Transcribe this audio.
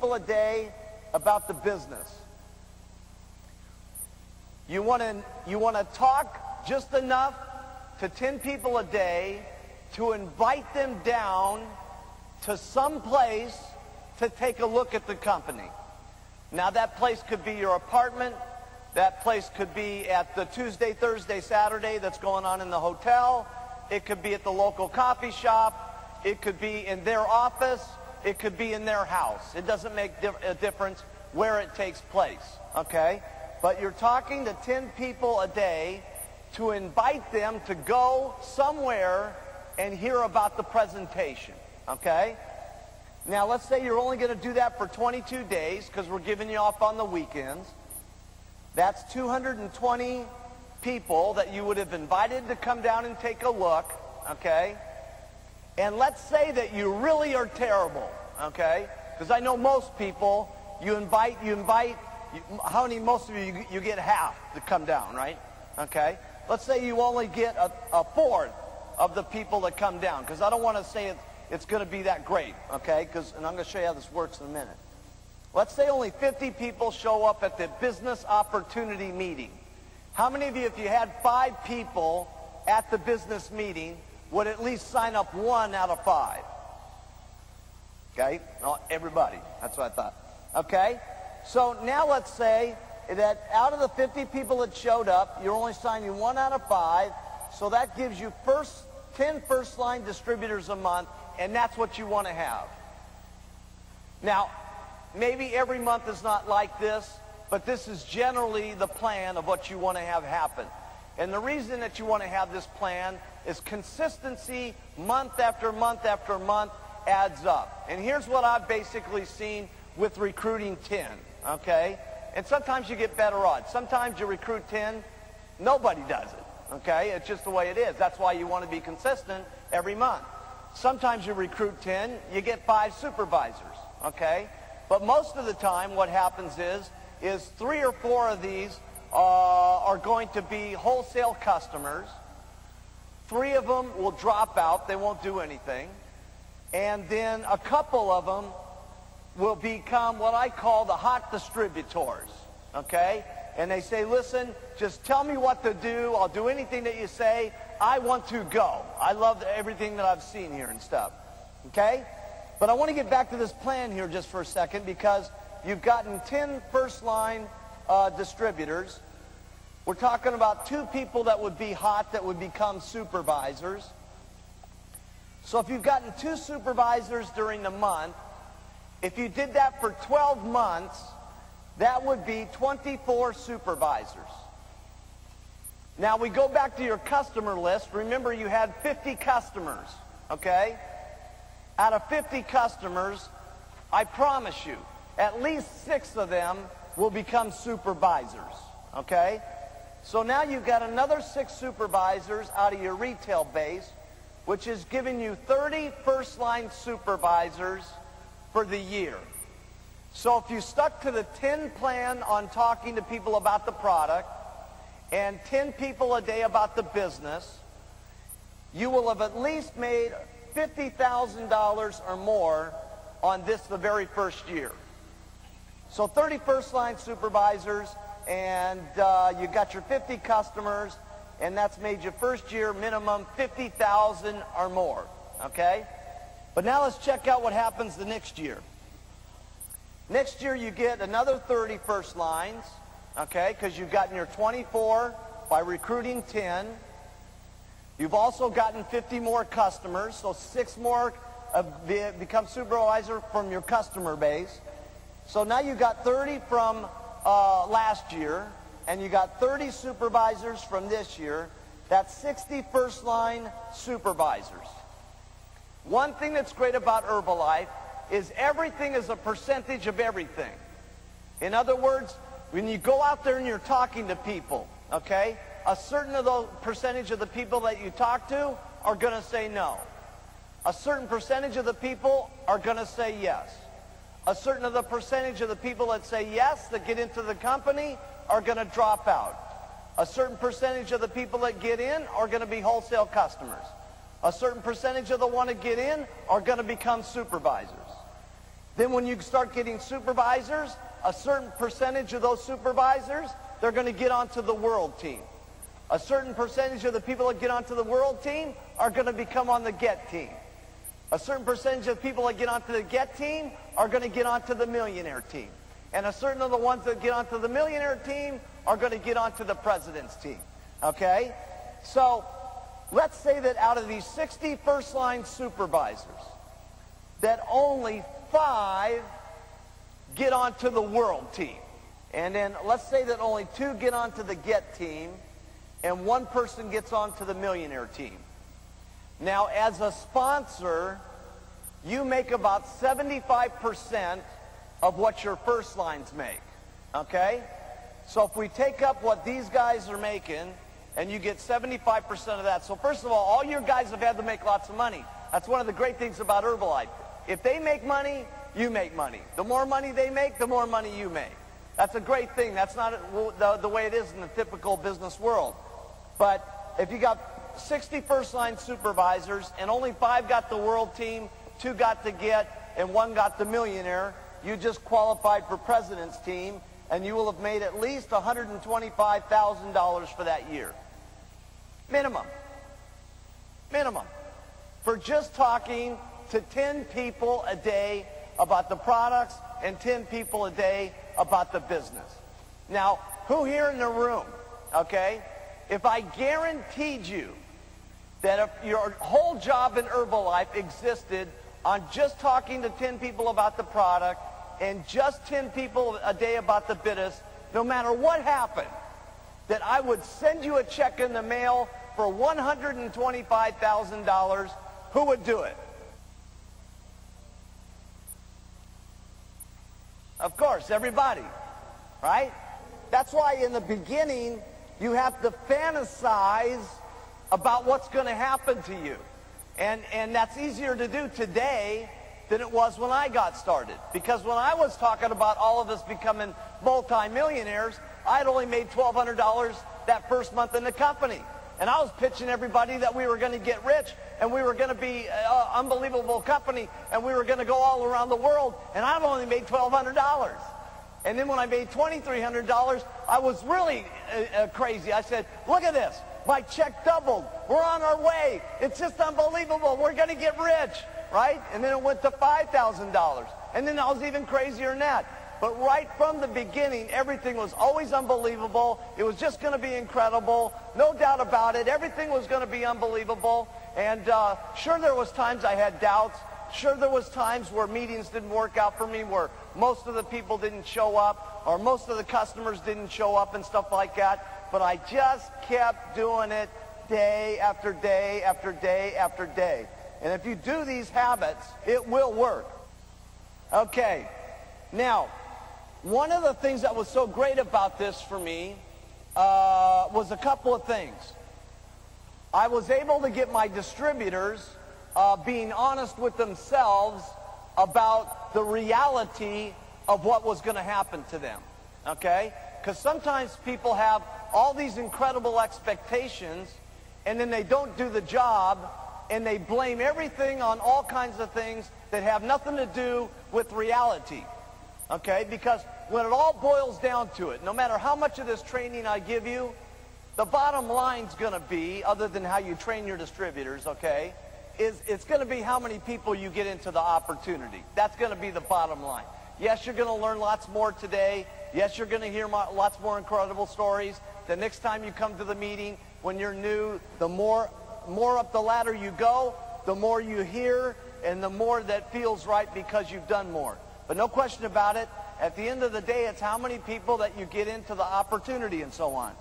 people a day about the business. You want to talk just enough to 10 people a day to invite them down to some place to take a look at the company. Now that place could be your apartment, that place could be at the Tuesday, Thursday, Saturday that's going on in the hotel, it could be at the local coffee shop, it could be in their office, it could be in their house. It doesn't make a difference where it takes place, okay? But you're talking to 10 people a day to invite them to go somewhere and hear about the presentation, okay? Now, let's say you're only going to do that for 22 days because we're giving you off on the weekends. That's 220 people that you would have invited to come down and take a look, okay? And let's say that you really are terrible, okay? Because I know most people, you invite, how many, most of you get half to come down, right? Okay? Let's say you only get a fourth of the people that come down, because I don't want to say it's going to be that great, okay? And I'm going to show you how this works in a minute. Let's say only 50 people show up at the business opportunity meeting. How many of you, if you had 5 people at the business meeting, would at least sign up 1 out of 5? Okay? Not everybody. That's what I thought. Okay? So now let's say that out of the 50 people that showed up, you're only signing 1 out of 5. So that gives you 10 first-line distributors a month, and that's what you want to have. Now, maybe every month is not like this, but this is generally the plan of what you want to have happen. And the reason that you want to have this plan is consistency month after month after month adds up. And here's what I've basically seen with recruiting 10, okay? And sometimes you get better odds. Sometimes you recruit 10, nobody does it, okay? It's just the way it is. That's why you want to be consistent every month. Sometimes you recruit 10, you get 5 supervisors, okay? But most of the time what happens is 3 or 4 of these are going to be wholesale customers. 3 of them will drop out, they won't do anything. And then a couple of them will become what I call the hot distributors, okay? And they say, listen, just tell me what to do. I'll do anything that you say. I want to go. I love everything that I've seen here and stuff, okay? But I want to get back to this plan here just for a second, because you've gotten 10 first-line distributors. We're talking about 2 people that would be hot that would become supervisors. So if you've gotten 2 supervisors during the month, if you did that for 12 months, that would be 24 supervisors. Now we go back to your customer list. Remember, you had 50 customers, okay? Out of 50 customers, I promise you, at least 6 of them will become supervisors, okay? So now you've got another 6 supervisors out of your retail base, which is giving you 30 first-line supervisors for the year. So if you stuck to the 10 plan on talking to people about the product and 10 people a day about the business, you will have at least made $50,000 or more on this the very first year. So 30 first-line supervisors, and you got your 50 customers, and that's made your first year minimum $50,000 or more, okay? But now let's check out what happens the next year. Next year you get another 30 first lines, okay, because you've gotten your 24 by recruiting 10. You've also gotten 50 more customers, so 6 more become supervisor from your customer base. So now you got 30 from last year, and you got 30 supervisors from this year. That's 60 first line supervisors. One thing that's great about Herbalife is everything is a percentage of everything. In other words, when you go out there and you're talking to people, okay, a certain of the percentage of the people that you talk to are going to say no. A certain percentage of the people are going to say yes. A certain of the percentage of the people that say yes, that get into the company, are going to drop out. A certain percentage of the people that get in are going to be wholesale customers. A certain percentage of the ones that get in are going to become supervisors. Then when you start getting supervisors, a certain percentage of those supervisors, they're going to get onto the world team. A certain percentage of the people that get onto the world team are going to become on the get team. A certain percentage of people that get onto the get team are going to get onto the millionaire team. And a certain of the ones that get onto the millionaire team are going to get onto the president's team. Okay? So let's say that out of these 60 first-line supervisors, that only 5 get onto the world team. And then let's say that only 2 get onto the get team, and 1 person gets onto the millionaire team. Now, as a sponsor, you make about 75% of what your first lines make, okay? So if we take up what these guys are making, and you get 75% of that. So first of all your guys have had to make lots of money. That's one of the great things about Herbalife. If they make money, you make money. The more money they make, the more money you make. That's a great thing. That's not the way it is in the typical business world. But if you got 60 first-line supervisors, and only 5 got the world team, 2 got the get, and 1 got the millionaire, you just qualified for president's team, and you will have made at least $125,000 for that year. Minimum. Minimum. For just talking to 10 people a day about the products and 10 people a day about the business. Now, who here in the room, okay, if I guaranteed you that if your whole job in Herbalife existed on just talking to 10 people about the product and just 10 people a day about the business, no matter what happened, that I would send you a check in the mail for $125,000, who would do it? Of course, everybody, right? That's why in the beginning, you have to fantasize about what's going to happen to you. And that's easier to do today than it was when I got started. Because when I was talking about all of us becoming multi-millionaires, I'd only made $1,200 that first month in the company. And I was pitching everybody that we were going to get rich, and we were going to be an unbelievable company, and we were going to go all around the world, and I've only made $1,200. And then when I made $2,300, I was really crazy. I said, look at this. My check doubled. We're on our way. It's just unbelievable. We're going to get rich, right? And then it went to $5,000. And then I was even crazier than that. But right from the beginning, everything was always unbelievable. It was just going to be incredible. No doubt about it. Everything was going to be unbelievable. And sure, there was times I had doubts. Sure, there was times where meetings didn't work out for me, where most of the people didn't show up, or most of the customers didn't show up and stuff like that. But I just kept doing it day after day after day after day. And if you do these habits, it will work. Okay. Now, one of the things that was so great about this for me was a couple of things. I was able to get my distributors being honest with themselves about the reality of what was going to happen to them, okay? Because sometimes people have all these incredible expectations, and then they don't do the job, and they blame everything on all kinds of things that have nothing to do with reality, okay? Because when it all boils down to it, no matter how much of this training I give you, the bottom line's going to be, other than how you train your distributors, okay, is it's going to be how many people you get into the opportunity. That's going to be the bottom line. Yes, you're going to learn lots more today. Yes, you're going to hear lots more incredible stories. The next time you come to the meeting, when you're new, the more up the ladder you go, the more you hear, and the more that feels right because you've done more. But no question about it, at the end of the day, it's how many people that you get into the opportunity and so on.